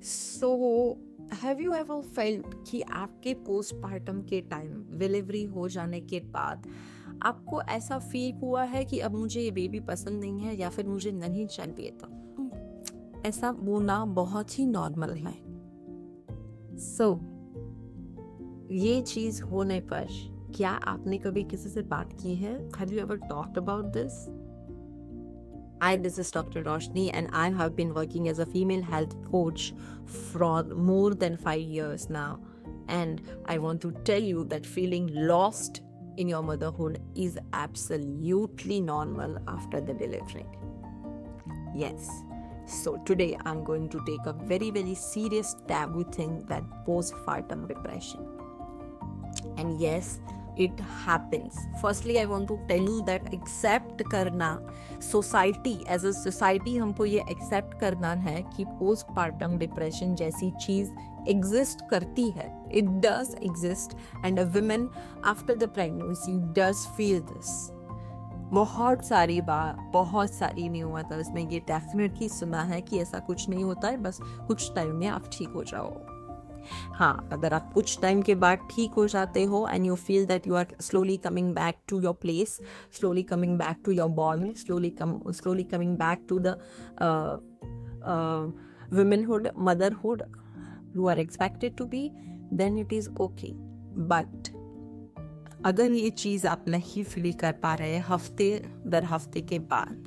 So have you ever felt कि आपके postpartum के टाइम डिलीवरी हो जाने के बाद आपको ऐसा फील हुआ है कि अब मुझे ये बेबी पसंद नहीं है या फिर मुझे नहीं चाहिए था? ऐसा होना बहुत ही नॉर्मल है। सो ये चीज होने पर क्या आपने कभी किसी से बात की है? Have you ever talked about this? Hi, this is Dr. Roshni, and I have been working as a female health coach for more than 5 years now. And I want to tell you that feeling lost in your motherhood is absolutely normal after the delivery. Yes. So today I'm going to take a very, very serious taboo thing, that postpartum depression. And yes, it happens. Firstly, I want to tell you that accept करना, society as a society हमको ये accept करना है कि postpartum depression जैसी चीज exist करती है. It does exist, and a woman after the pregnancy does feel this. बहुत सारी न्यू मदर्स में ये डेफिनेटली सुना है कि ऐसा कुछ नहीं होता है, बस कुछ टाइम में आप ठीक हो जाओ. हाँ, अगर आप कुछ टाइम के बाद ठीक हो जाते हो and you feel that you are slowly coming back to your place, slowly coming back to your body, slowly coming back to the womanhood, motherhood you are expected to be, then it is okay. But अगर ये चीज़ आप नहीं feel कर पा रहे हफ्ते दर हफ्ते के बाद,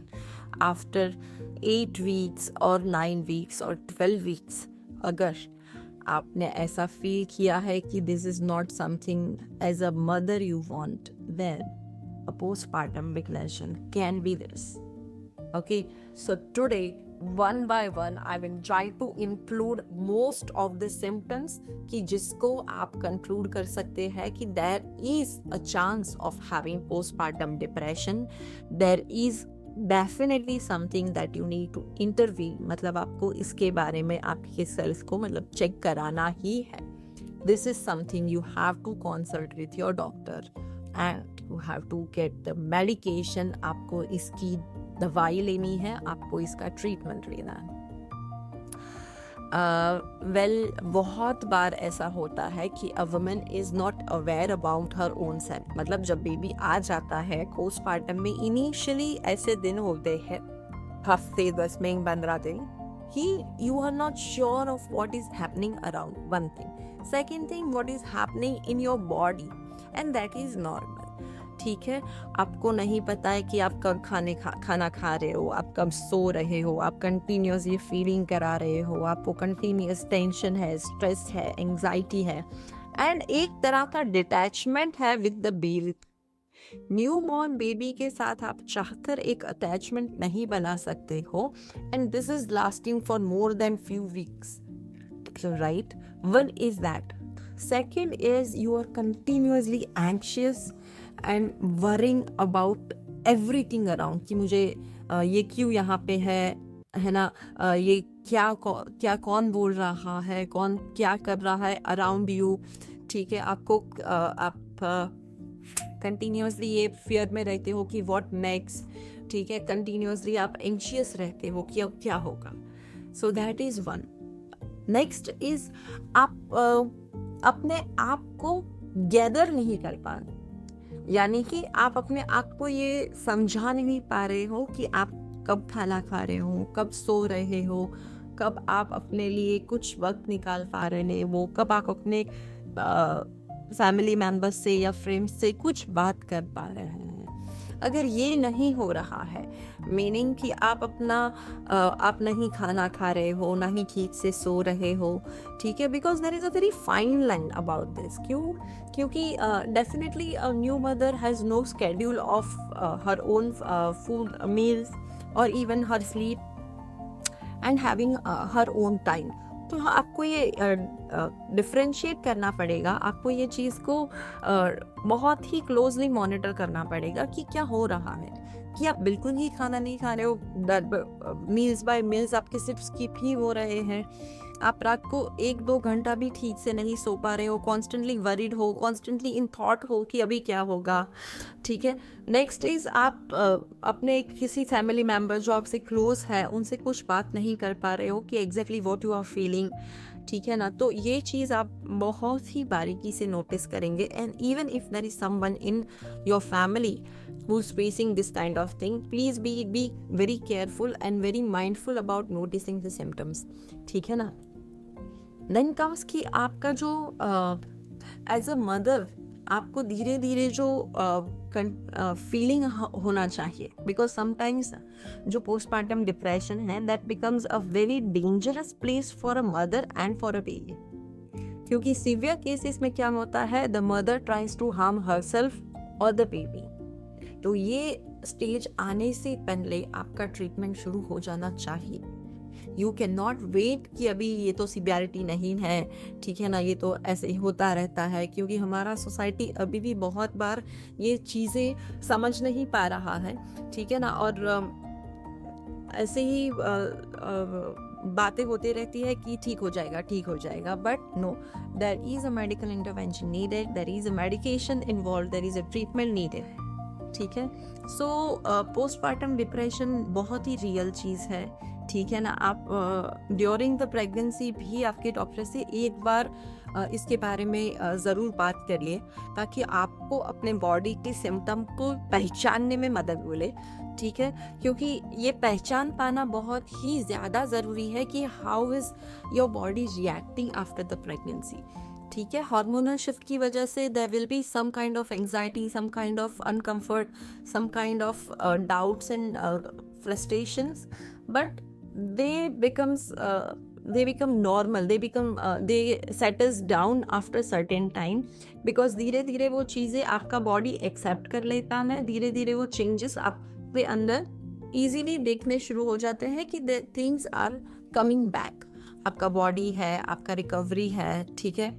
आफ्टर 8 वीक्स और 9 वीक्स और 12 वीक्स, अगर आपने ऐसा फील किया है कि this is not something as a mother you want, then a postpartum depression can be this. Okay, so today one by one I will try to include most of the symptoms कि जिसको आप conclude कर सकते हैं कि there is a chance of having postpartum depression. There is definitely something that you need to intervene. मतलब आपको इसके बारे में आपके सेल्फ को मतलब चेक कराना ही है. This is something you have to consult with your doctor and you have to get the medication. आपको इसकी दवाई लेनी है, आपको इसका ट्रीटमेंट लेना है. बहुत बार ऐसा होता है कि a woman is not aware about her own self. मतलब जब बेबी आ जाता है पोस्टपार्टम में, इनिशियली ऐसे दिन होते हैं, हफ्ते 10 में 15 दिन, कि you are not sure of what is happening around. One thing. Second thing, what is happening in your body, and that is normal. ठीक है, आपको नहीं पता है कि आप कब खाना खा रहे हो, आप कब सो रहे हो, आप कंटिन्यूस ये फीलिंग करा रहे हो, आपको कंटिन्यूस टेंशन है, स्ट्रेस है, एंग्जाइटी है, एंड एक तरह का डिटैचमेंट है with the baby. New born baby के साथ आप चाहकर एक अटैचमेंट नहीं बना सकते हो, and this is lasting for more than few weeks. So right, one is that. Second is you are continuously anxious and worrying about everything around कि मुझे ये क्यों यहाँ पे है ना, ये क्या कौन बोल रहा है, कौन क्या कर रहा है अराउंड यू. ठीक है, आपको आप कंटिन्यूसली ये फियर में रहते हो कि व्हाट नेक्स्ट. ठीक है, कंटिन्यूसली आप एंशियस रहते हो कि अब क्या होगा. So that is one. Next is आप अपने आप को गैदर नहीं कर पा रहे, यानी कि आप अपने आप को ये समझा नहीं पा रहे हो कि आप कब खाना खा रहे हो, कब सो रहे हो, कब आप अपने लिए कुछ वक्त निकाल पा रहे हो, कब आप अपने फैमिली मेम्बर्स से या फ्रेंड्स से कुछ बात कर पा रहे हैं. अगर ये नहीं हो रहा है, मीनिंग कि आप नहीं खाना खा रहे हो, ना ही ठीक से सो रहे हो. ठीक है, because there is a very fine line about this. क्योंकि definitely a new mother has no schedule of her own food meals और even her sleep and having her own time. तो आपको ये डिफ्रेंशिएट करना पड़ेगा, आपको ये चीज़ को बहुत ही क्लोजली मॉनिटर करना पड़ेगा कि क्या हो रहा है, कि आप बिल्कुल ही खाना नहीं खा रहे हो, मील्स बाय मील्स आपके सिर्फ स्किप ही हो रहे हैं, आप रात को 1-2 घंटा भी ठीक से नहीं सो पा रहे हो, कॉन्स्टेंटली वरीड हो, कॉन्स्टेंटली इन थॉट हो कि अभी क्या होगा, ठीक है। नेक्स्ट इज़ आप अपने किसी फैमिली मेम्बर जो आपसे क्लोज है उनसे कुछ बात नहीं कर पा रहे हो कि exactly what you are feeling, ठीक है ना। तो ये चीज़ आप बहुत ही बारीकी से नोटिस करेंगे। And even if there is someone in your family who is facing this kind of thing, please be very careful and very mindful about noticing the symptoms, ठीक है ना। देन कम्स कि आपका जो एज अ मदर आपको धीरे धीरे जो फीलिंग होना चाहिए, बिकॉज समटाइम्स जो पोस्टमार्टम डिप्रेशन है that becomes a very dangerous place for a mother and for a baby. क्योंकि सीवियर केसेस में क्या होता है, the mother tries to harm herself और द बेबी। तो ये स्टेज आने से पहले आपका ट्रीटमेंट शुरू हो जाना चाहिए। यू कैन नॉट वेट कि अभी ये तो सिवियरिटी नहीं है, ठीक है ना, ये तो ऐसे ही होता रहता है। क्योंकि हमारा सोसाइटी अभी भी बहुत बार ये चीज़ें समझ नहीं पा रहा है, ठीक है ना। और ऐसे ही बातें होती रहती है कि ठीक हो जाएगा, ठीक हो जाएगा, but no, there is a medical intervention needed, there is a medication involve, there is a treatment needed, ठीक है। सो पोस्टमार्टम डिप्रेशन बहुत ही रियल चीज़ है, ठीक है ना। आप ड्यूरिंग द प्रेगनेंसी भी आपके डॉक्टर से एक बार इसके बारे में ज़रूर बात करिए, ताकि आपको अपने बॉडी के सिम्टम को पहचानने में मदद मिले, ठीक है। क्योंकि ये पहचान पाना बहुत ही ज़्यादा ज़रूरी है कि how is your body reacting after the pregnancy, ठीक है। हार्मोनल शिफ्ट की वजह से there will be some kind of anxiety, some kind of uncomfort, some kind of doubts and frustrations, but they become normal, they settles down after certain time, because धीरे धीरे वो चीज़ें आपका बॉडी एक्सेप्ट कर लेता है, धीरे धीरे वो चेंजेस आपके अंदर इजीली देखने शुरू हो जाते हैं कि थिंग्स आर कमिंग बैक। आपका बॉडी है, आपका रिकवरी है, ठीक है,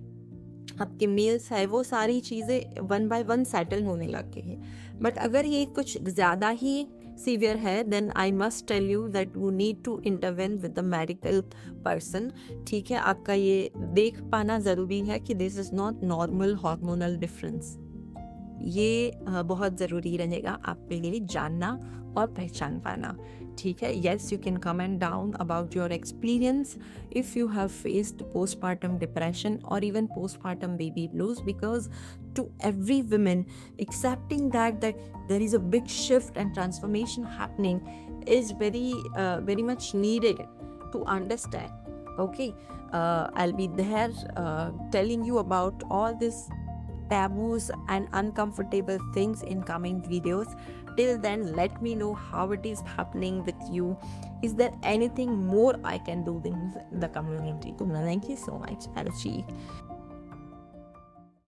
आपके मील्स है, वो सारी चीज़ें वन बाय वन सेटल होने लग गई हैं। बट अगर ये कुछ ज़्यादा ही सीवियर है, then I must tell you that you need to intervene with the medical person, ठीक है। आपका ये देख पाना ज़रूरी है कि this is not normal hormonal difference. ये बहुत ज़रूरी रहेगा आपके लिए जानना और पहचान पाना, ठीक है। Yes, you can comment down about your experience if you have faced postpartum depression or even postpartum baby blues, because to every woman accepting that there is a big shift and transformation happening is very much needed to understand. Okay, I'll be there telling you about all this taboos and uncomfortable things in coming videos. Till then, let me know how it is happening with you. Is there anything more I can do in the community? Thank you so much, Archie.